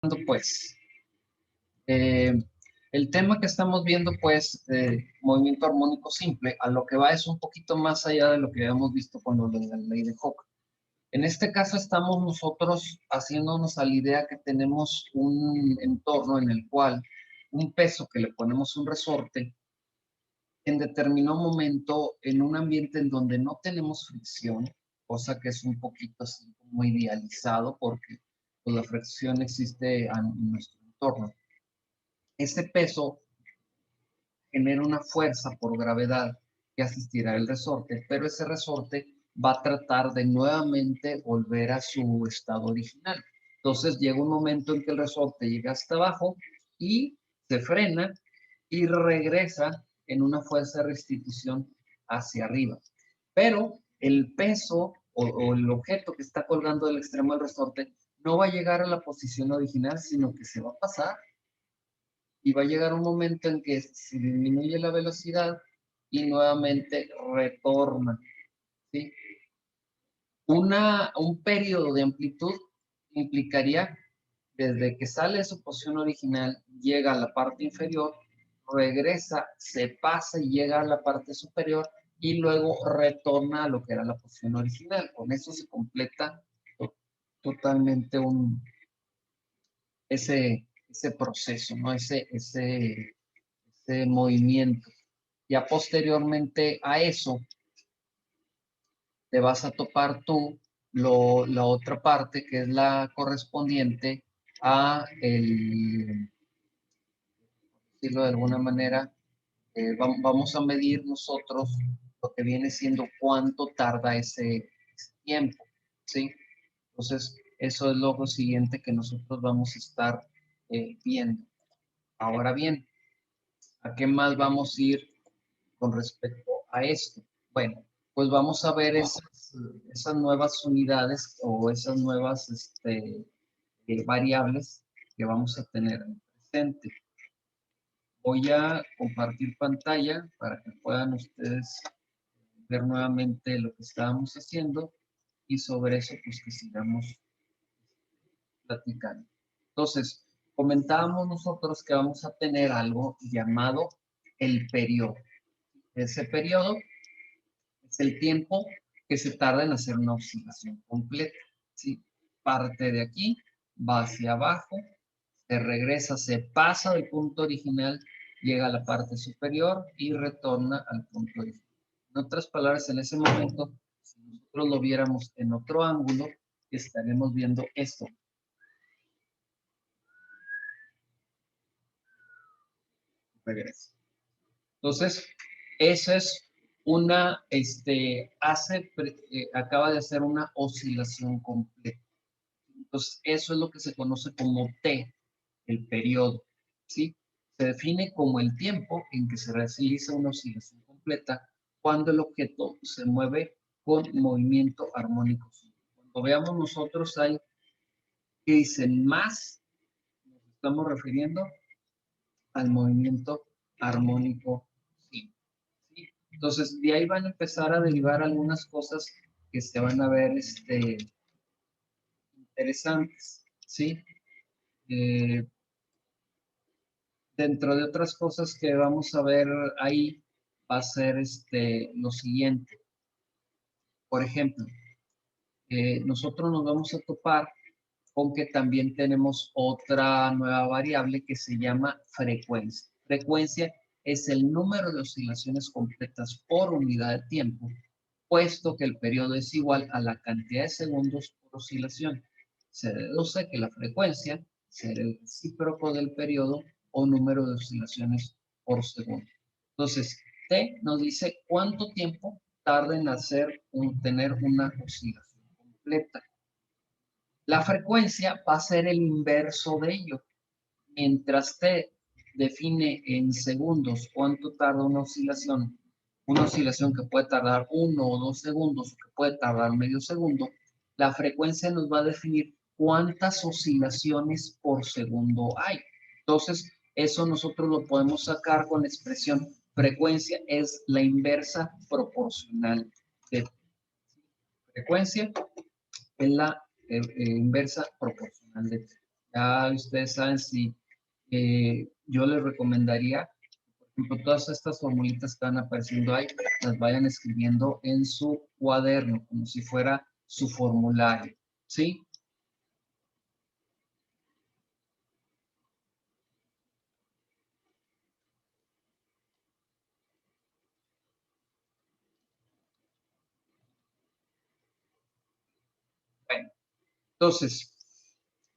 Pues, eh, el tema que estamos viendo, pues, movimiento armónico simple, a lo que va es un poquito más allá de lo que habíamos visto con lo de la ley de Hooke. En este caso estamos nosotros haciéndonos a la idea que tenemos un entorno en el cual un peso que le ponemos un resorte, en determinado momento, en un ambiente en donde no tenemos fricción, cosa que es un poquito así como idealizado porque pues, la fricción existe en nuestro entorno. Ese peso genera una fuerza por gravedad que hace estirar el resorte, pero ese resorte va a tratar de nuevamente volver a su estado original. Entonces llega un momento en que el resorte llega hasta abajo y se frena y regresa en una fuerza de restitución hacia arriba. Pero el peso o el objeto que está colgando del extremo del resorte no va a llegar a la posición original, sino que se va a pasar y va a llegar un momento en que se disminuye la velocidad y nuevamente retorna, ¿sí? Un periodo de amplitud implicaría desde que sale de su posición original, llega a la parte inferior, regresa, se pasa y llega a la parte superior y luego retorna a lo que era la posición original. Con eso se completa totalmente ese proceso, ¿no? Ese movimiento. Ya posteriormente a eso, te vas a topar tú la otra parte que es la correspondiente a decirlo de alguna manera, vamos a medir nosotros lo que viene siendo cuánto tarda ese tiempo, ¿sí? Entonces, eso es lo siguiente que nosotros vamos a estar viendo. Ahora bien, ¿a qué más vamos a ir con respecto a esto? Bueno, pues vamos a ver esas nuevas unidades o esas nuevas variables que vamos a tener presente. Voy a compartir pantalla para que puedan ustedes ver nuevamente lo que estábamos haciendo y sobre eso pues que sigamos platicando. Entonces, comentábamos nosotros que vamos a tener algo llamado el periodo. Ese periodo es el tiempo que se tarda en hacer una oscilación completa, ¿sí? Parte de aquí, va hacia abajo, se regresa, se pasa del punto original, llega a la parte superior y retorna al punto original. En otras palabras, en ese momento, si nosotros lo viéramos en otro ángulo, estaremos viendo esto. Regresa. Entonces, eso es acaba de hacer una oscilación completa. Entonces, eso es lo que se conoce como T, el periodo, ¿sí? Se define como el tiempo en que se realiza una oscilación completa cuando el objeto se mueve con movimiento armónico. Cuando veamos nosotros hay que dicen más, nos estamos refiriendo al movimiento armónico simple, ¿sí? Entonces, de ahí van a empezar a derivar algunas cosas que se van a ver interesantes, ¿sí? Eh, Dentro de otras cosas que vamos a ver ahí, va a ser lo siguiente. Por ejemplo, nosotros nos vamos a topar con que también tenemos otra nueva variable que se llama frecuencia. Frecuencia es el número de oscilaciones completas por unidad de tiempo, puesto que el periodo es igual a la cantidad de segundos por oscilación. Se deduce que la frecuencia será el recíproco del periodo o número de oscilaciones por segundo. Entonces, T nos dice cuánto tiempo tarda en tener una oscilación completa. La frecuencia va a ser el inverso de ello. Mientras T define en segundos cuánto tarda una oscilación que puede tardar 1 o 2 segundos, que puede tardar medio segundo, la frecuencia nos va a definir cuántas oscilaciones por segundo hay. Entonces, eso nosotros lo podemos sacar con la expresión frecuencia es la inversa proporcional de frecuencia, es la inversa proporcional de t. Ya ustedes saben si yo les recomendaría, por ejemplo, todas estas formulitas que están apareciendo ahí, las vayan escribiendo en su cuaderno, como si fuera su formulario, ¿sí? Bueno, entonces,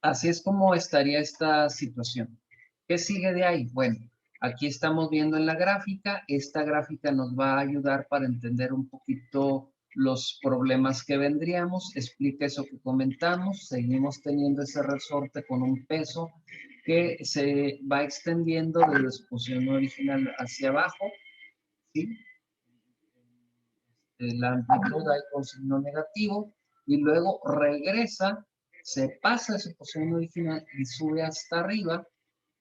así es como estaría esta situación. ¿Qué sigue de ahí? Bueno, aquí estamos viendo en la gráfica. Esta gráfica nos va a ayudar para entender un poquito los problemas que vendríamos. Explica eso que comentamos. Seguimos teniendo ese resorte con un peso que se va extendiendo desde su posición original hacia abajo, ¿sí? La amplitud ahí con signo negativo y luego regresa, se pasa de su posición original y sube hasta arriba.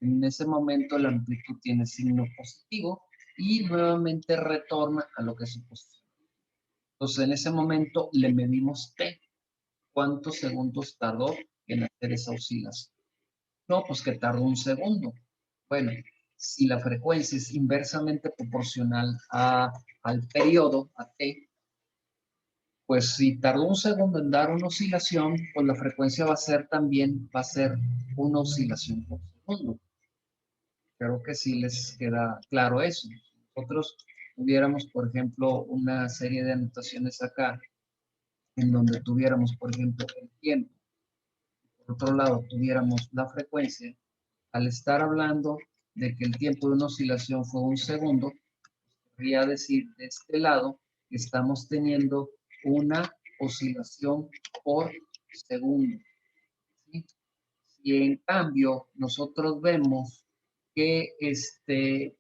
En ese momento la amplitud tiene signo positivo y nuevamente retorna a lo que es su posición. Entonces en ese momento le medimos t. ¿Cuántos segundos tardó en hacer esa oscilación? No, pues que tardó un segundo. Bueno, si la frecuencia es inversamente proporcional al periodo, a t, pues si tardó un segundo en dar una oscilación, pues la frecuencia va a ser también, va a ser una oscilación por segundo. Creo que sí les queda claro eso. Nosotros tuviéramos, por ejemplo, una serie de anotaciones acá, en donde tuviéramos, por ejemplo, el tiempo. Por otro lado, tuviéramos la frecuencia. Al estar hablando de que el tiempo de una oscilación fue un segundo, podría decir de este lado que estamos teniendo una oscilación por segundo, ¿sí? Y en cambio nosotros vemos que, que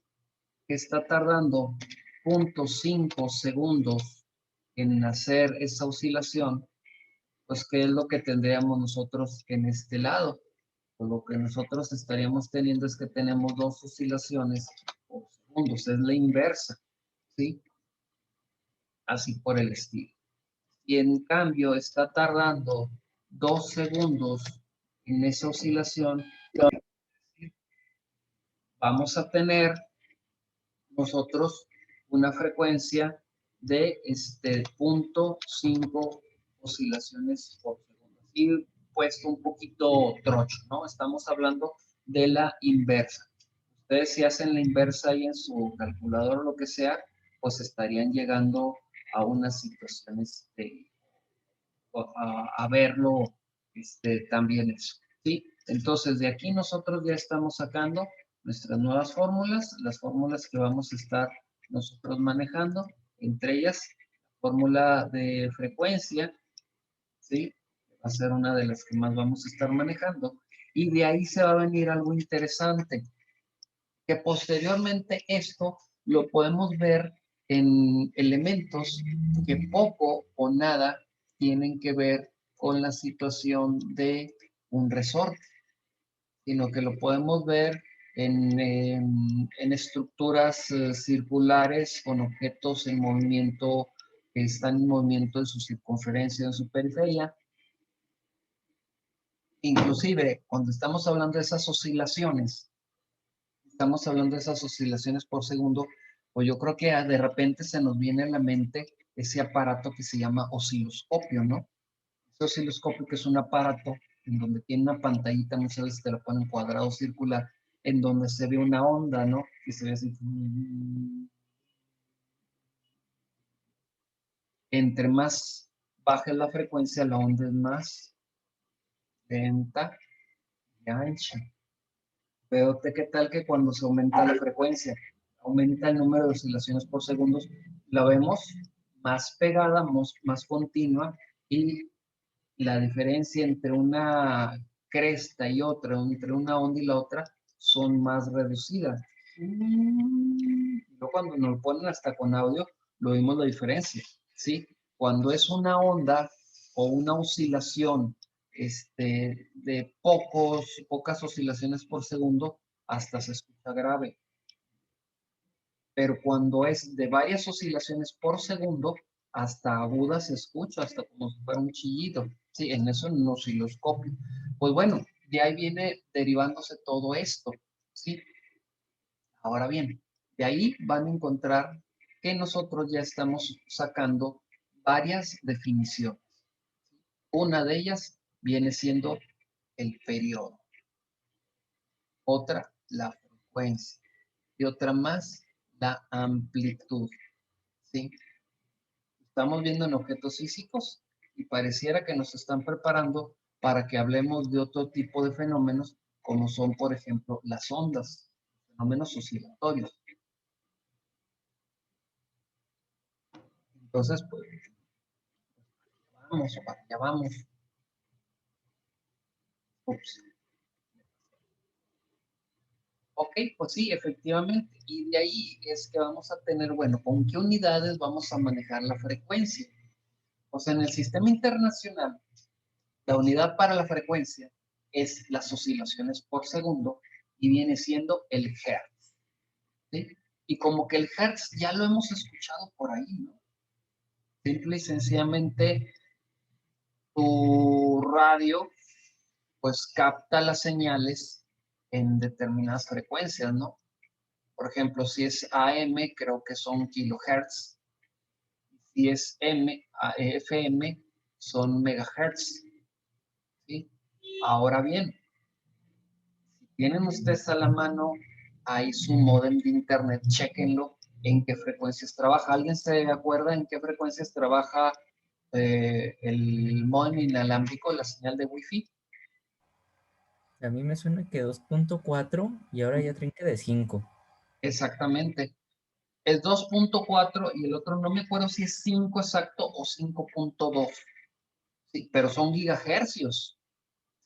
está tardando 0.5 segundos en hacer esa oscilación, pues ¿qué es lo que tendríamos nosotros en este lado? Pues lo que nosotros estaríamos teniendo es que tenemos dos oscilaciones por segundos, es la inversa, ¿sí? Así por el estilo. Y en cambio está tardando 2 segundos en esa oscilación, vamos a tener nosotros una frecuencia de 0.5 oscilaciones por segundo. Y puesto un poquito trocho, ¿no? Estamos hablando de la inversa. Ustedes si hacen la inversa ahí en su calculador o lo que sea, pues estarían llegando a unas situaciones a verlo también eso, ¿sí? Entonces, de aquí nosotros ya estamos sacando nuestras nuevas fórmulas, las fórmulas que vamos a estar nosotros manejando, entre ellas, fórmula de frecuencia, ¿sí? Va a ser una de las que más vamos a estar manejando, y de ahí se va a venir algo interesante, que posteriormente esto lo podemos ver en elementos que poco o nada tienen que ver con la situación de un resorte, sino que lo podemos ver en estructuras circulares con objetos en movimiento, que están en movimiento en su circunferencia, en su periferia. Inclusive, cuando estamos hablando de esas oscilaciones, estamos hablando de esas oscilaciones por segundo, pues yo creo que de repente se nos viene a la mente ese aparato que se llama osciloscopio, ¿no? Ese osciloscopio que es un aparato en donde tiene una pantallita, muchas veces te lo ponen cuadrado circular, en donde se ve una onda, ¿no? Que se ve así. Entre más baja la frecuencia, la onda es más lenta y ancha. Pero qué tal que cuando se aumenta la frecuencia, aumenta el número de oscilaciones por segundos, la vemos más pegada, más continua, y la diferencia entre una cresta y otra, entre una onda y la otra, son más reducidas. Yo cuando nos lo ponen hasta con audio, lo vimos la diferencia, ¿sí? Cuando es una onda o una oscilación de pocas oscilaciones por segundo, hasta se escucha grave. Pero cuando es de varias oscilaciones por segundo, hasta aguda se escucha, hasta como si fuera un chillido. Sí, en eso en un osciloscopio. Pues bueno, de ahí viene derivándose todo esto, ¿sí? Ahora bien, de ahí van a encontrar que nosotros ya estamos sacando varias definiciones. Una de ellas viene siendo el periodo, otra la frecuencia y otra más la amplitud, ¿sí? Estamos viendo en objetos físicos y pareciera que nos están preparando para que hablemos de otro tipo de fenómenos como son, por ejemplo, las ondas, fenómenos oscilatorios. Entonces, pues, vamos, para allá vamos. Ups. Ok, pues sí, efectivamente. Y de ahí es que vamos a tener, bueno, ¿con qué unidades vamos a manejar la frecuencia? O sea, en el sistema internacional, la unidad para la frecuencia es las oscilaciones por segundo y viene siendo el Hertz, ¿sí? Y como que el Hertz ya lo hemos escuchado por ahí, ¿no? Simple y sencillamente tu radio pues capta las señales en determinadas frecuencias, ¿no? Por ejemplo, si es AM, creo que son kilohertz. Si es FM, son megahertz, ¿sí? Ahora bien, tienen ustedes a la mano ahí su modem de internet, chequenlo en qué frecuencias trabaja. ¿Alguien se acuerda en qué frecuencias trabaja el modem inalámbrico, la señal de Wi-Fi? A mí me suena que 2.4 y ahora ya trinque de 5. Exactamente. Es 2.4 y el otro no me acuerdo si es 5 exacto o 5.2. Sí, pero son gigahercios,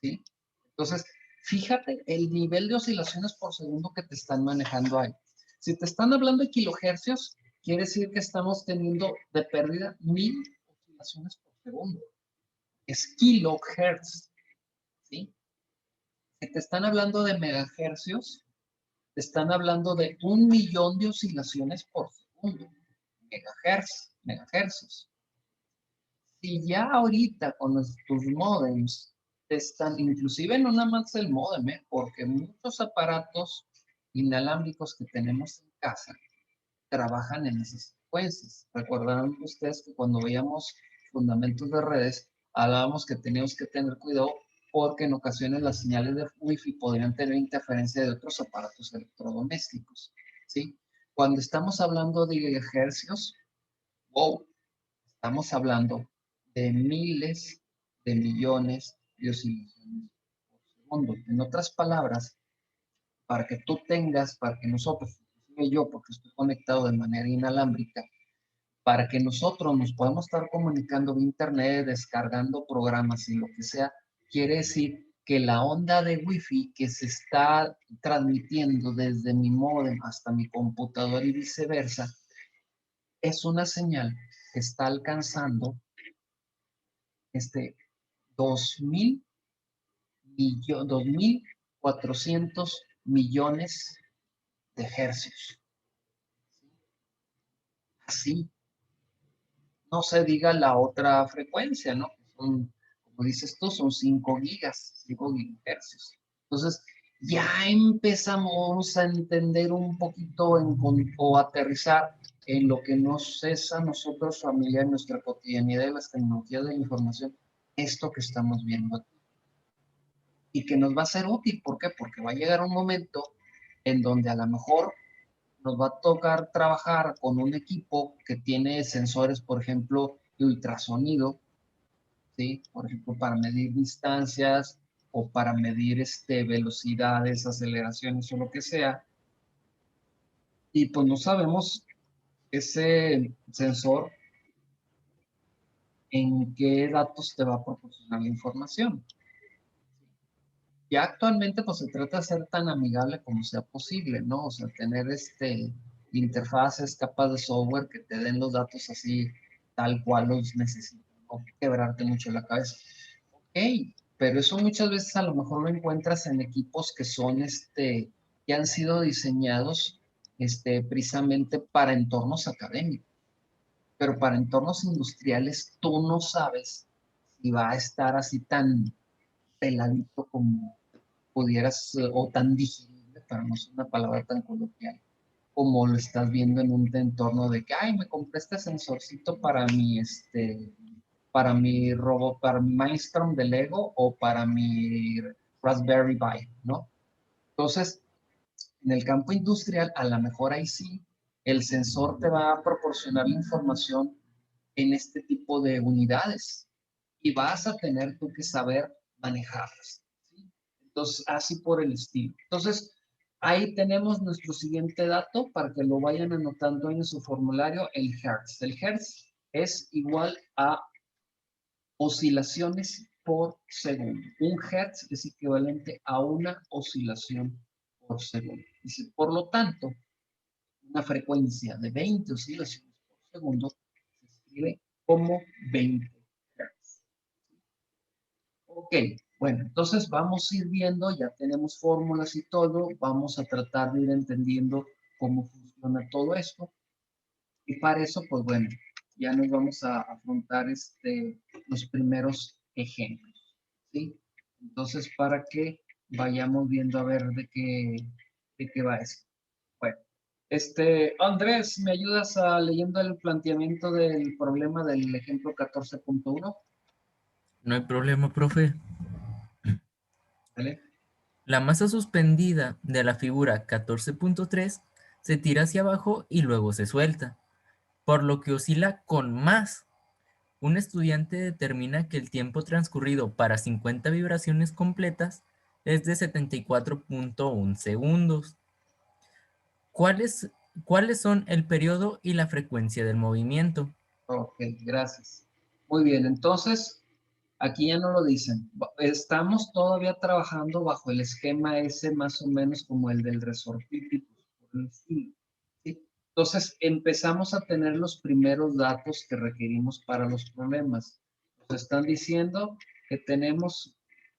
¿sí? Entonces, fíjate el nivel de oscilaciones por segundo que te están manejando ahí. Si te están hablando de kilohercios, quiere decir que estamos teniendo de pérdida 1000 oscilaciones por segundo. Es kilohertz, ¿sí? Si te están hablando de megahercios, te están hablando de 1 millón de oscilaciones por segundo. Megahercios. Si ya ahorita con tus modems te están, inclusive no nada más el modem, porque muchos aparatos inalámbricos que tenemos en casa trabajan en esas frecuencias. Recordarán ustedes que cuando veíamos fundamentos de redes, hablábamos que teníamos que tener cuidado porque en ocasiones las señales de Wi-Fi podrían tener interferencia de otros aparatos electrodomésticos, ¿sí? Cuando estamos hablando de gigahercios, wow, estamos hablando de miles de millones de oscilaciones por segundo. En otras palabras, para que tú tengas, para que nosotros, inclusive yo, porque estoy conectado de manera inalámbrica, para que nosotros nos podamos estar comunicando vía internet, descargando programas y lo que sea, quiere decir que la onda de Wi-Fi que se está transmitiendo desde mi módem hasta mi computadora y viceversa, es una señal que está alcanzando 2.000 2.400 millones de hercios. Así, no se diga la otra frecuencia, ¿no? Son, como dices tú, son 5 gigas, 5 gigahercios. Entonces, ya empezamos a entender un poquito o aterrizar en lo que nos es a nosotros familiar en nuestra cotidianidad de las tecnologías de la información, esto que estamos viendo y que nos va a ser útil. ¿Por qué? Porque va a llegar un momento en donde a lo mejor nos va a tocar trabajar con un equipo que tiene sensores, por ejemplo, de ultrasonido, ¿sí? Por ejemplo, para medir distancias o para medir velocidades, aceleraciones o lo que sea. Y pues no sabemos ese sensor en qué datos te va a proporcionar la información. Ya actualmente pues se trata de ser tan amigable como sea posible, ¿no? O sea, tener interfaces, capas de software que te den los datos así tal cual los necesitas, no quebrarte mucho la cabeza. Ok, pero eso muchas veces a lo mejor lo encuentras en equipos que son que han sido diseñados precisamente para entornos académicos, pero para entornos industriales tú no sabes si va a estar así tan peladito como pudieras, o tan digerible, para no ser una palabra tan coloquial, como lo estás viendo en un entorno de que, ay, me compré este sensorcito para mi robot, para mi Mindstorm de Lego o para mi Raspberry Pi, ¿no? Entonces, en el campo industrial, a lo mejor ahí sí, el sensor te va a proporcionar la información en este tipo de unidades y vas a tener tú que saber manejarlas, ¿sí? Entonces, así por el estilo. Entonces, ahí tenemos nuestro siguiente dato para que lo vayan anotando en su formulario, el Hertz. El Hertz es igual a oscilaciones por segundo. Un Hertz es equivalente a una oscilación por segundo. Dice, por lo tanto, una frecuencia de 20 oscilaciones por segundo se escribe como 20 Hz. Ok, bueno, entonces vamos a ir viendo, ya tenemos fórmulas y todo, vamos a tratar de ir entendiendo cómo funciona todo esto. Y para eso, pues bueno, ya nos vamos a afrontar los primeros ejemplos, ¿sí? Entonces, para que vayamos viendo a ver de qué va esto. Bueno, Andrés, ¿me ayudas a leyendo el planteamiento del problema del ejemplo 14.1? No hay problema, profe. ¿Vale? La masa suspendida de la figura 14.3 se tira hacia abajo y luego se suelta, por lo que oscila con más. Un estudiante determina que el tiempo transcurrido para 50 vibraciones completas es de 74.1 segundos. ¿Cuáles, ¿Cuáles son el periodo y la frecuencia del movimiento? Ok, gracias. Muy bien, entonces, aquí ya no lo dicen. Estamos todavía trabajando bajo el esquema ese más o menos como el del resortíficus, por el estilo, ¿sí? Entonces, empezamos a tener los primeros datos que requerimos para los problemas. Nos están diciendo que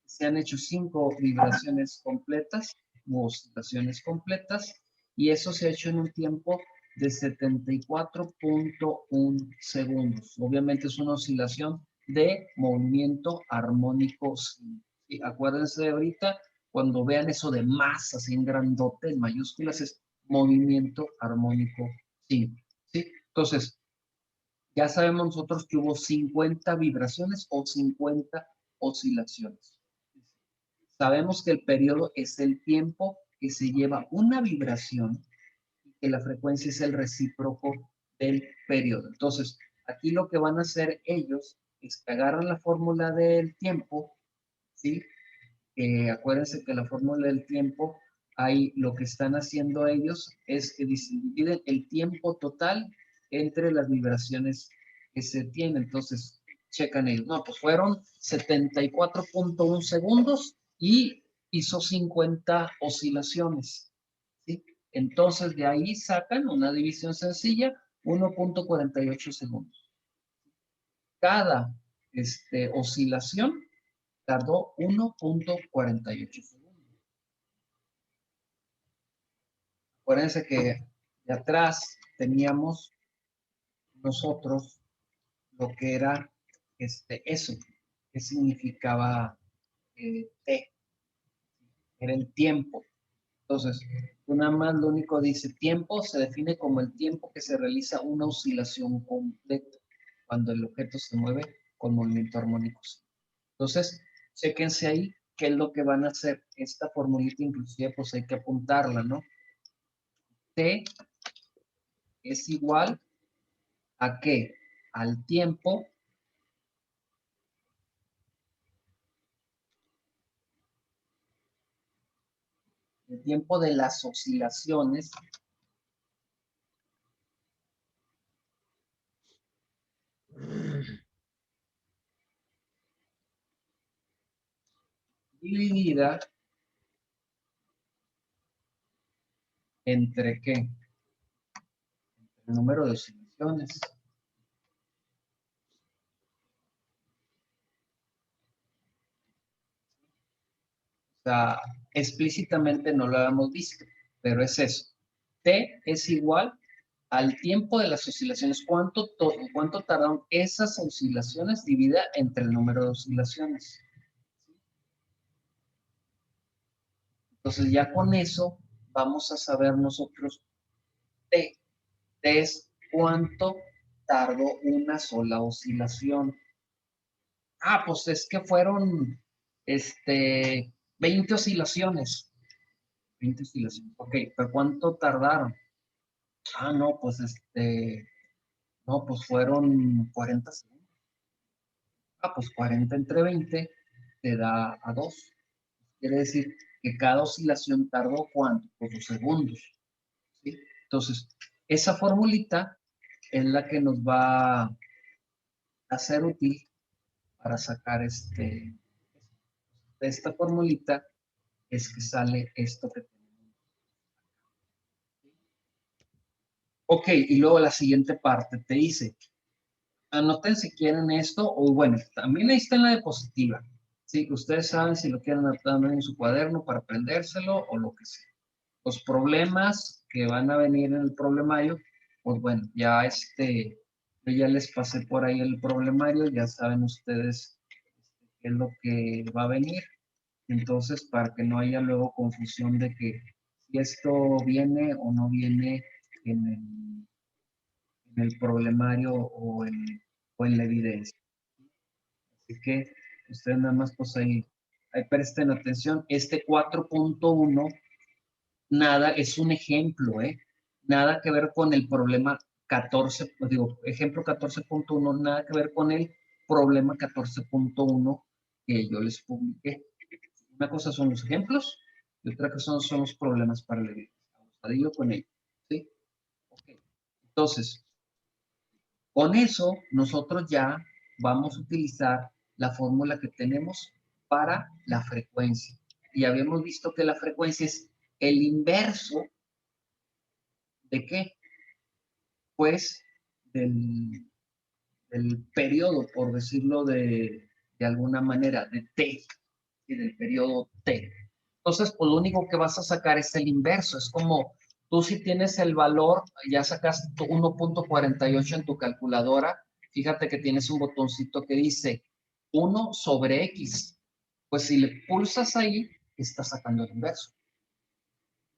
se han hecho 5 vibraciones completas, u oscilaciones completas, y eso se ha hecho en un tiempo de 74.1 segundos. Obviamente es una oscilación de movimiento armónico simple. ¿Sí? Acuérdense de ahorita, cuando vean eso de más, así en grandote, en mayúsculas, es movimiento armónico simple. ¿Sí? Entonces, ya sabemos nosotros que hubo 50 vibraciones o 50 oscilaciones. Sabemos que el periodo es el tiempo que se lleva una vibración y que la frecuencia es el recíproco del periodo. Entonces, aquí lo que van a hacer ellos es que agarran la fórmula del tiempo, ¿sí? Acuérdense que la fórmula del tiempo, ahí lo que están haciendo ellos es que dividen el tiempo total entre las vibraciones que se tienen. Entonces, checan ellos. No, pues fueron 74.1 segundos y hizo 50 oscilaciones, ¿sí? Entonces, de ahí sacan una división sencilla, 1.48 segundos. Cada oscilación tardó 1.48 segundos. Acuérdense que de atrás teníamos nosotros lo que era eso, que significaba T, era el tiempo. Entonces, tú nada más lo único dice tiempo, se define como el tiempo que se realiza una oscilación completa, cuando el objeto se mueve con movimiento armónico. Entonces, chéquense ahí qué es lo que van a hacer. Esta formulita inclusive pues hay que apuntarla, ¿no? T es igual a qué? Al tiempo el tiempo de las oscilaciones dividida entre qué? El número de oscilaciones. O sea, explícitamente no lo habíamos visto, pero es eso. T es igual al tiempo de las oscilaciones. ¿Cuánto tardaron esas oscilaciones dividida entre el número de oscilaciones? Entonces ya con eso vamos a saber nosotros T. T es cuánto tardó una sola oscilación. Ah, pues es que fueron 20 oscilaciones. 20 oscilaciones. Ok, pero ¿cuánto tardaron? Ah, no, pues no, pues fueron 40 segundos. Ah, pues 40 entre 20 te da a 2. Quiere decir que cada oscilación tardó ¿cuánto? Pues 2 segundos. ¿Sí? Entonces, esa formulita es la que nos va a ser útil para sacar de esta formulita es que sale esto que tenemos. Ok, y luego la siguiente parte te dice, anoten si quieren esto, o bueno, también ahí está en la diapositiva. Sí, ustedes saben si lo quieren anotar en su cuaderno para aprendérselo o lo que sea. Los problemas que van a venir en el problemario, pues bueno, ya yo ya les pasé por ahí el problemario, ya saben ustedes qué es lo que va a venir. Entonces, para que no haya luego confusión de que si esto viene o no viene en el problemario o en la evidencia. Así que ustedes nada más pues ahí presten atención. Este 4.1, nada, es un ejemplo, ¿eh? Nada que ver con el problema 14, digo, ejemplo 14.1, nada que ver con el problema 14.1 que yo les publiqué. Una cosa son los ejemplos y otra cosa son los problemas para la evidencia. Vamos a con ello, ¿sí? Okay. Entonces, con eso nosotros ya vamos a utilizar la fórmula que tenemos para la frecuencia. Y habíamos visto que la frecuencia es el inverso de ¿qué? Pues del periodo, por decirlo de alguna manera, de T, y del periodo T. Entonces, pues lo único que vas a sacar es el inverso. Es como tú si tienes el valor, ya sacas 1.48 en tu calculadora, fíjate que tienes un botoncito que dice 1 sobre X. Pues si le pulsas ahí, estás sacando el inverso.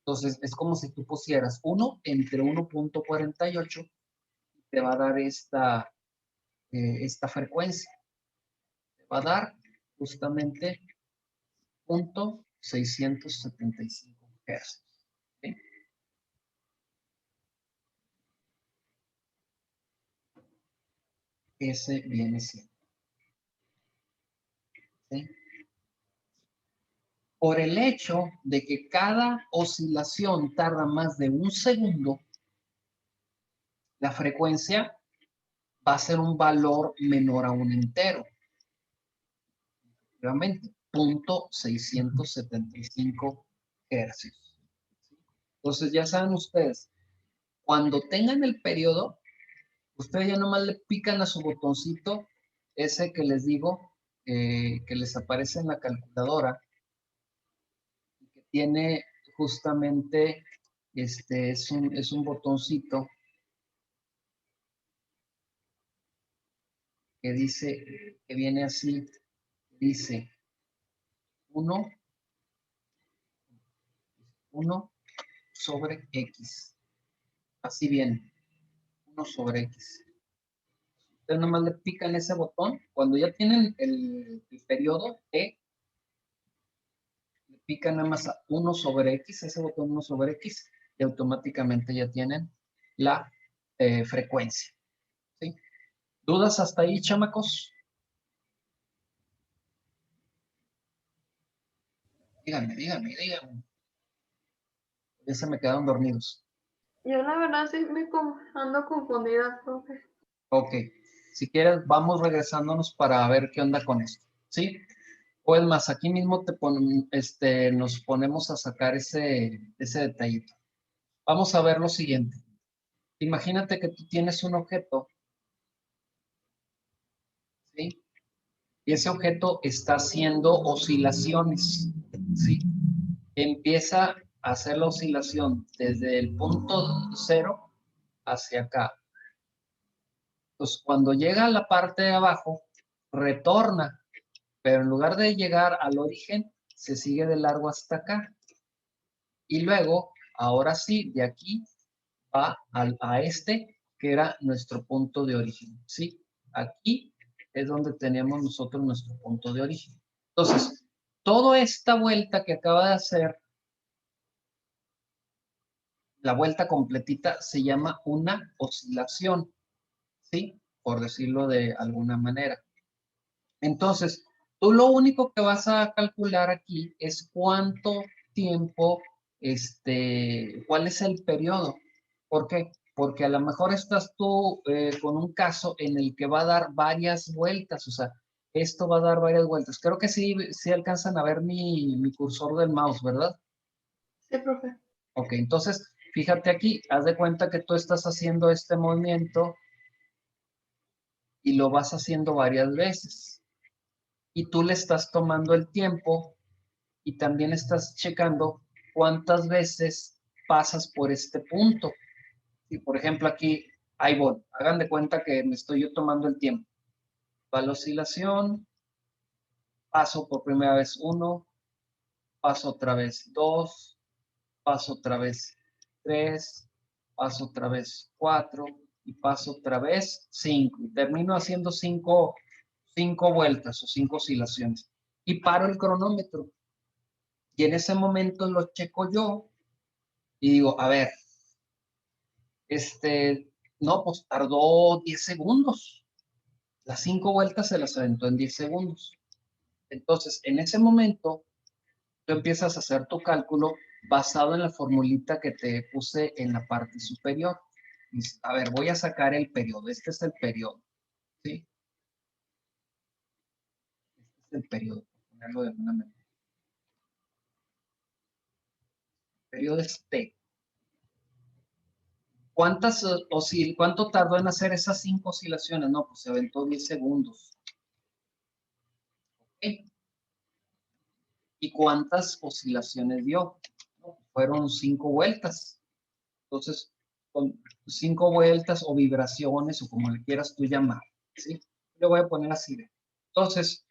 Entonces, es como si tú pusieras 1 entre 1.48, te va a dar esta frecuencia. Te va a dar justamente 0.675 Hz. ¿Sí? Ese viene siendo. ¿Sí? Por el hecho de que cada oscilación tarda más de un segundo, la frecuencia va a ser un valor menor a un entero. Realmente, 0.675 Hz. Entonces, ya saben ustedes, cuando tengan el periodo, ustedes ya nomás le pican a su botoncito, ese que les digo, que les aparece en la calculadora, que tiene justamente, es un botoncito que dice, que viene así, dice 1 sobre X. Así viene, 1 sobre X. Ustedes nomás le pican ese botón, cuando ya tienen el periodo T, le pican nada más a 1 sobre X, ese botón 1 sobre X, y automáticamente ya tienen la frecuencia. ¿Sí? ¿Dudas hasta ahí, chamacos? Díganme. Ya se me quedaron dormidos. Yo la verdad sí ando confundida, profe. Ok. Si quieres, vamos regresándonos para ver qué onda con esto. ¿Sí? O es más, aquí mismo nos ponemos a sacar ese detallito. Vamos a ver lo siguiente. Imagínate que tú tienes un objeto, ¿sí? Y ese objeto está haciendo oscilaciones, ¿sí? Empieza a hacer la oscilación desde el punto cero hacia acá. Entonces, cuando llega a la parte de abajo, retorna, pero en lugar de llegar al origen, se sigue de largo hasta acá. Y luego, ahora sí, de aquí va a este, que era nuestro punto de origen, ¿sí? Aquí es donde tenemos nosotros nuestro punto de origen. Entonces, toda esta vuelta que acaba de hacer, la vuelta completita, se llama una oscilación, ¿sí? Por decirlo de alguna manera. Entonces, tú lo único que vas a calcular aquí es cuánto tiempo, cuál es el periodo. ¿Por qué? Porque a lo mejor estás tú con un caso en el que va a dar varias vueltas, o sea, esto va a dar varias vueltas. Creo que sí alcanzan a ver mi cursor del mouse, ¿verdad? Sí, profe. Ok, entonces, fíjate aquí, haz de cuenta que tú estás haciendo este movimiento y lo vas haciendo varias veces. Y tú le estás tomando el tiempo y también estás checando cuántas veces pasas por este punto. Y por ejemplo aquí, ahí voy, hagan de cuenta que me estoy yo tomando el tiempo. Va la oscilación, paso por primera vez 1, paso otra vez 2, paso otra vez 3, paso otra vez 4 y paso otra vez 5. Y termino haciendo 5 vueltas o 5 oscilaciones. Y paro el cronómetro. Y en ese momento lo checo yo y digo, a ver, no, pues tardó 10 segundos. Las 5 vueltas se las aventó en 10 segundos. Entonces, en ese momento, tú empiezas a hacer tu cálculo basado en la formulita que te puse en la parte superior. Dices, a ver, voy a sacar el periodo. Este es el periodo. ¿Sí? Este es el periodo, por ponerlo de alguna manera. El periodo es T. ¿Cuánto tardó en hacer esas 5 oscilaciones? No, pues se aventó 10 segundos. ¿Okay? ¿Y cuántas oscilaciones dio? No, fueron 5 vueltas. Entonces, con 5 vueltas o vibraciones o como le quieras tú llamar, ¿sí? Le voy a poner así. Entonces,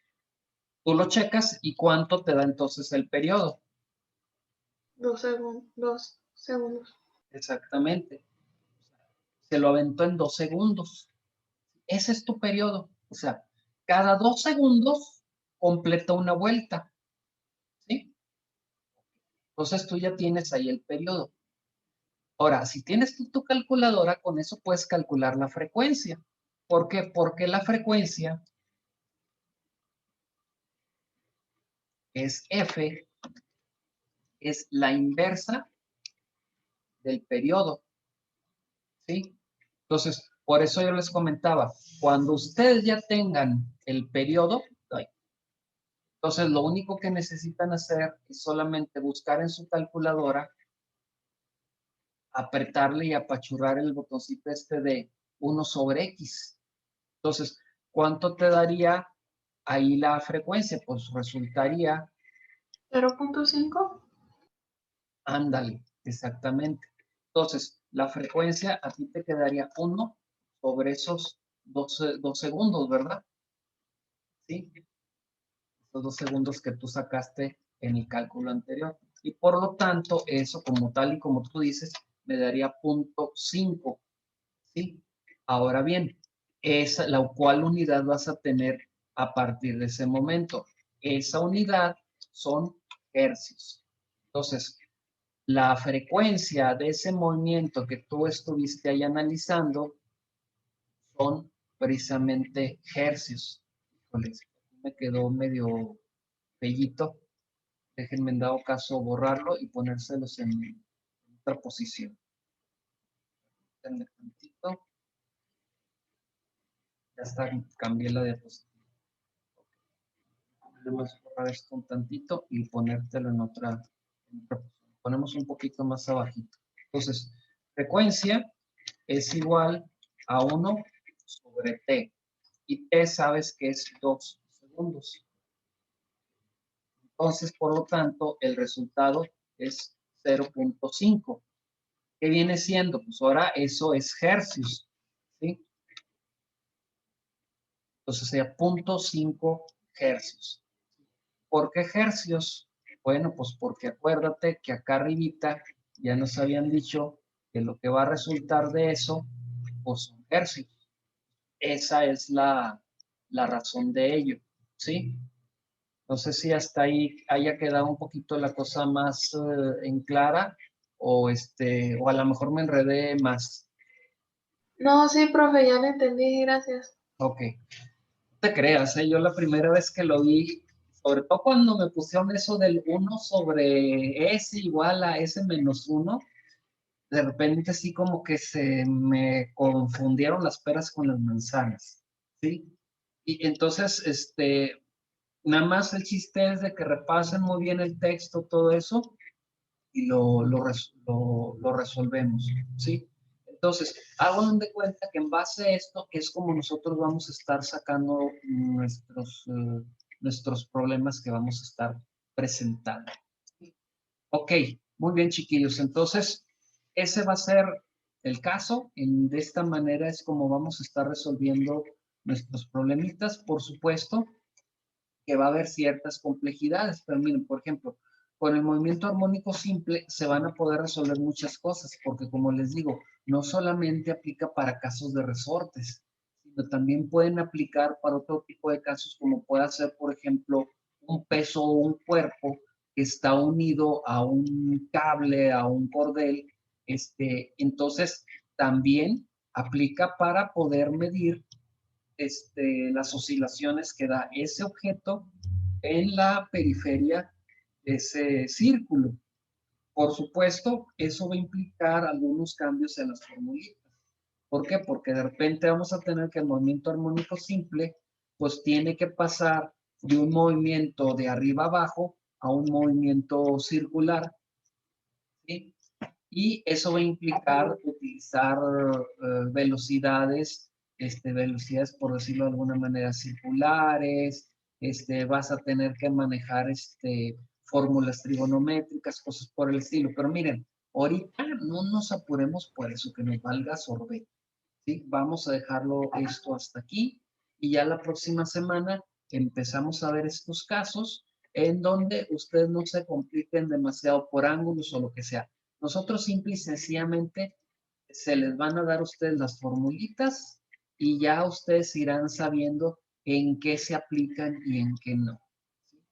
tú lo checas y cuánto te da entonces el periodo. 2 segundos. Exactamente. Se lo aventó en 2 segundos. Ese es tu periodo. O sea, cada 2 segundos completa una vuelta. ¿Sí? Entonces tú ya tienes ahí el periodo. Ahora, si tienes tu calculadora, con eso puedes calcular la frecuencia. ¿Por qué? Porque la frecuencia es F, es la inversa del periodo. ¿Sí? Entonces, por eso yo les comentaba, cuando ustedes ya tengan el periodo, entonces lo único que necesitan hacer es solamente buscar en su calculadora, apretarle y apachurrar el botoncito de 1 sobre X. Entonces, ¿cuánto te daría ahí la frecuencia? Pues resultaría, 0.5. ándale, exactamente. Entonces, la frecuencia a ti te quedaría 1 sobre esos 2 segundos, ¿verdad? Sí, esos 2 segundos que tú sacaste en el cálculo anterior. Y por lo tanto, eso como tal y como tú dices, me daría 0.5. ¿Sí? Ahora bien, la cual unidad vas a tener a partir de ese momento. Esa unidad son hercios. Entonces, la frecuencia de ese movimiento que tú estuviste ahí analizando son precisamente hercios. Híjoles, me quedó medio bellito. Déjenme en dado caso borrarlo y ponérselos en otra posición. Denle tantito. Ya está, cambié la diapositiva. Vamos a borrar esto un tantito y ponértelo en otra posición. Ponemos un poquito más abajito. Entonces, frecuencia es igual a 1 sobre t. Y t sabes que es 2 segundos. Entonces, por lo tanto, el resultado es 0.5. ¿Qué viene siendo? Pues ahora eso es hercios. ¿Sí? Entonces sería 0.5 hercios. ¿Por qué hercios? Bueno, pues porque acuérdate que acá arribita ya nos habían dicho que lo que va a resultar de eso, pues son hercios. Esa es la razón de ello, ¿sí? No sé si hasta ahí haya quedado un poquito la cosa más en clara o a lo mejor me enredé más. No, sí, profe, ya lo entendí, gracias. Ok. No te creas, yo la primera vez que lo vi, sobre todo cuando me pusieron eso del 1/S igual a S-1, de repente sí como que se me confundieron las peras con las manzanas, ¿sí? Y entonces, nada más el chiste es de que repasen muy bien el texto, todo eso, y lo resolvemos, ¿sí? Entonces, hagan de cuenta que en base a esto es como nosotros vamos a estar sacando nuestros problemas que vamos a estar presentando. Ok, muy bien, chiquillos. Entonces, ese va a ser el caso. De esta manera es como vamos a estar resolviendo nuestros problemitas. Por supuesto que va a haber ciertas complejidades, pero miren, por ejemplo, con el movimiento armónico simple se van a poder resolver muchas cosas, porque como les digo, no solamente aplica para casos de resortes, sino también pueden aplicar para otro tipo de casos, como puede ser, por ejemplo, un peso o un cuerpo que está unido a un cable, a un cordel, entonces también aplica para poder medir las oscilaciones que da ese objeto en la periferia de ese círculo. Por supuesto, eso va a implicar algunos cambios en las formulitas. ¿Por qué? Porque de repente vamos a tener que el movimiento armónico simple, pues tiene que pasar de un movimiento de arriba abajo a un movimiento circular, ¿sí? Y eso va a implicar utilizar velocidades, por decirlo de alguna manera, circulares, vas a tener que manejar fórmulas trigonométricas, cosas por el estilo. Pero miren, ahorita no nos apuremos por eso, que nos valga sorbete, ¿sí? Vamos a dejarlo esto hasta aquí y ya la próxima semana empezamos a ver estos casos en donde ustedes no se compliquen demasiado por ángulos o lo que sea. Nosotros simple y sencillamente se les van a dar a ustedes las formulitas y ya ustedes irán sabiendo en qué se aplican y en qué no.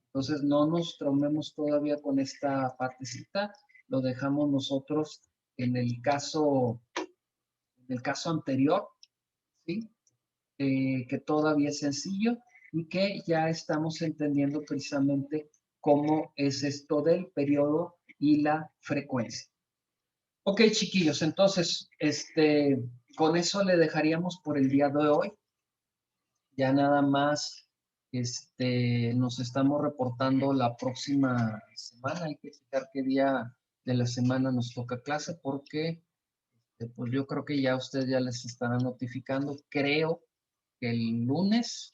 Entonces no nos traumemos todavía con esta partecita, lo dejamos nosotros en el caso anterior, ¿sí? Que todavía es sencillo y que ya estamos entendiendo precisamente cómo es esto del periodo y la frecuencia. Ok, chiquillos, entonces, con eso le dejaríamos por el día de hoy. Ya nada más, nos estamos reportando la próxima semana. Hay que checar qué día de la semana nos toca clase porque, pues yo creo que ya ustedes ya les estarán notificando. Creo que el lunes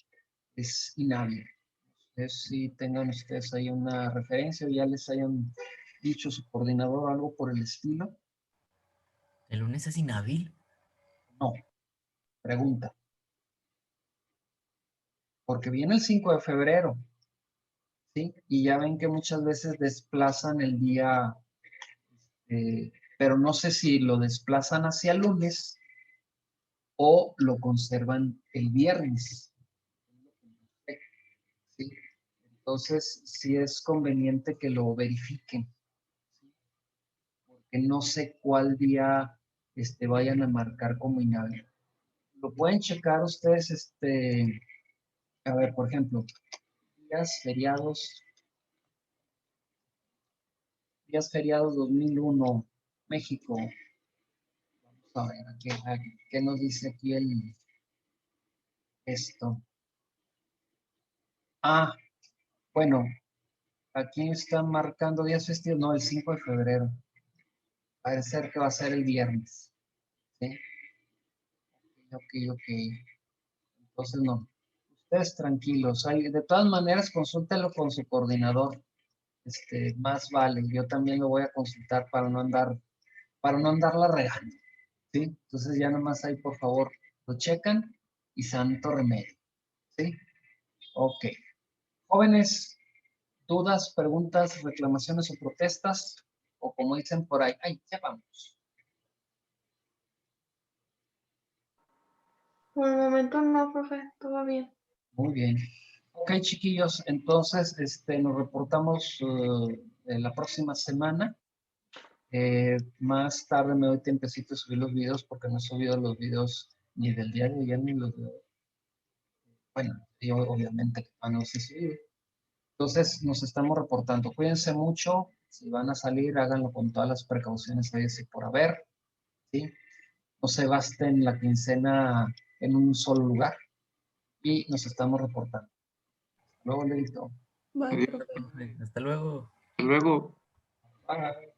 es inhábil. No sé si tengan ustedes ahí una referencia o ya les hayan dicho su coordinador o algo por el estilo. ¿El lunes es inhábil? No, pregunta. Porque viene el 5 de febrero, ¿sí? Y ya ven que muchas veces desplazan el día, pero no sé si lo desplazan hacia el lunes o lo conservan el viernes, ¿sí? Entonces, sí es conveniente que lo verifiquen, porque no sé cuál día vayan a marcar como inhábil. Lo pueden checar ustedes, a ver, por ejemplo, días feriados 2001, México. Vamos a ver, ¿qué nos dice aquí esto? Ah, bueno, aquí están marcando días festivos, no, el 5 de febrero. Parece ser que va a ser el viernes, ¿sí? Ok. Entonces, no. Ustedes tranquilos. De todas maneras, consúltelo con su coordinador. Más vale. Yo también lo voy a consultar para no andarla regando, ¿sí? Entonces ya nomás ahí, por favor, lo checan y santo remedio, ¿sí? Ok. Jóvenes, ¿Dudas, preguntas, reclamaciones o protestas? O como dicen por ahí, ¡ay, ya vamos! Por el momento no, profe, todo bien. Muy bien. Ok, chiquillos, entonces nos reportamos la próxima semana. Más tarde me doy tiempecito de subir los videos porque no he subido los videos ni del diario ya ni los de... Bueno, yo obviamente que no los he subido. Entonces nos estamos reportando. Cuídense mucho. Si van a salir, háganlo con todas las precauciones ahí y por haber. ¿Sí? No se gasten la quincena en un solo lugar. Y nos estamos reportando. Hasta luego, Leito. Bye, Adiós. profe. Hasta luego. Hasta luego. Bye.